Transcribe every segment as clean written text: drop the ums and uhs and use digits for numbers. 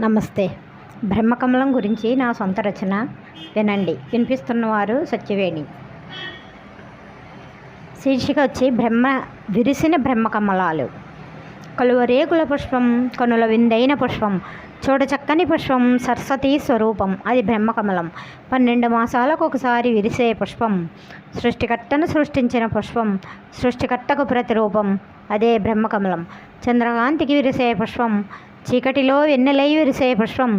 నమస్తే. బ్రహ్మకమలం గురించి నా సొంత రచన వినండి. వినిపిస్తున్నవారు సత్యవేణి. శీర్షిక వచ్చి విరిసిన బ్రహ్మకమలాలు. కలువరేకుల పుష్పం, కనుల విందైన పుష్పం, చూడచక్కని పుష్పం, సరస్వతీ స్వరూపం, అది బ్రహ్మకమలం. 12 మాసాలకు ఒకసారి విరిసే పుష్పం, సృష్టికర్తను సృష్టించిన పుష్పం, సృష్టికర్తకు ప్రతిరూపం, అదే బ్రహ్మకమలం. చంద్రకాంతికి విరిసే పుష్పం, చీకటిలో వెన్నెలై విరిసే పుష్పం,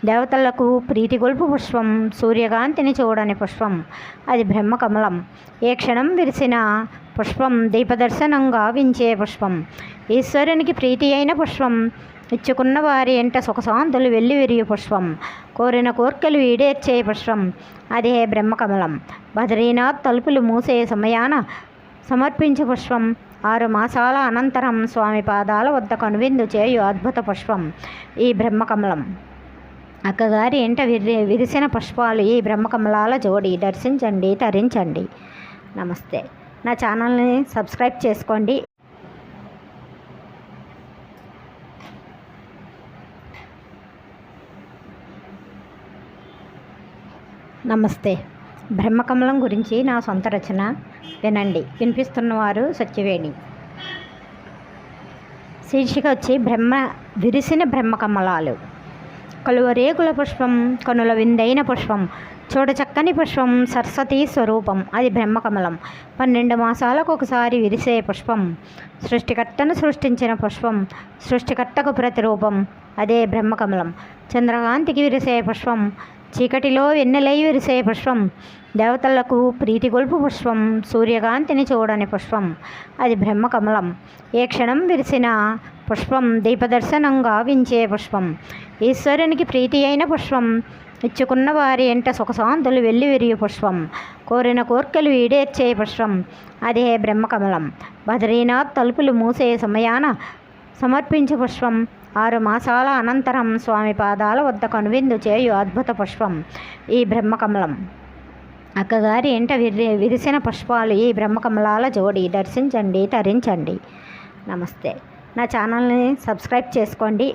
దేవతలకు ప్రీతి గొల్పు పుష్పం, సూర్యకాంతిని చూడని పుష్పం, అది బ్రహ్మకమలం. ఏ క్షణం విరిసిన పుష్పం, దీపదర్శనంగా వించే పుష్పం, ఈశ్వరునికి ప్రీతి అయిన పుష్పం, ఇచ్చుకున్న వారి ఎంట సుఖశాంతులు వెళ్ళి విరియు పుష్పం, కోరిన కోర్కెలు ఈడేర్చే పుష్పం, అదే బ్రహ్మకమలం. బద్రీనాథ్ తలుపులు మూసే సమయాన సమర్పించే పుష్పం, 6 మాసాల అనంతరం స్వామి పాదాల వద్ద కనువిందు చేయు అద్భుత పుష్పం, ఈ బ్రహ్మకమలం. అక్కగారి ఎంట విరిసిన పుష్పాలు ఈ బ్రహ్మకమలాల జోడి. దర్శించండి, తరించండి. నమస్తే. నా ఛానల్ని సబ్స్క్రైబ్ చేసుకోండి. నమస్తే. బ్రహ్మకమలం గురించి నా సొంత రచన వినండి. వినిపిస్తున్నవారు సత్యవేణి. శీర్షిక వచ్చి విరిసిన బ్రహ్మకమలాలు. కలువరేకుల పుష్పం, కనుల విందైన పుష్పం, చూడచక్కని పుష్పం, సరస్వతీ స్వరూపం, అది బ్రహ్మకమలం. 12 మాసాలకు ఒకసారి విరిసే పుష్పం, సృష్టికర్తను సృష్టించిన పుష్పం, సృష్టికర్తకు ప్రతిరూపం, అదే బ్రహ్మకమలం. చంద్రకాంతికి విరిసే పుష్పం, చీకటిలో వెన్నెలై విరిసే పుష్పం, దేవతలకు ప్రీతి గొల్పు పుష్పం, సూర్యకాంతిని చూడని పుష్పం, అది బ్రహ్మకమలం. ఏ క్షణం విరిసిన పుష్పం, దీపదర్శనంగా వించే పుష్పం, ఈశ్వరునికి ప్రీతి అయిన పుష్పం, ఇచ్చుకున్న వారి ఎంట సుఖశాంతులు వెళ్ళి విరియు పుష్పం, కోరిన కోర్కెలు ఈడేర్చే పుష్పం, అదే బ్రహ్మకమలం. బద్రీనాథ్ తలుపులు మూసే సమయాన సమర్పించే పుష్పం, 6 మాసాల అనంతరం స్వామి పాదాల వద్ద కనువిందు చేయు అద్భుత పుష్పం, ఈ బ్రహ్మకమలం. అక్కగారి ఎంట విరిసిన పుష్పాలు ఈ బ్రహ్మకమలాల జోడి. దర్శించండి, తరించండి. నమస్తే. నా ఛానల్ని సబ్స్క్రైబ్ చేసుకోండి.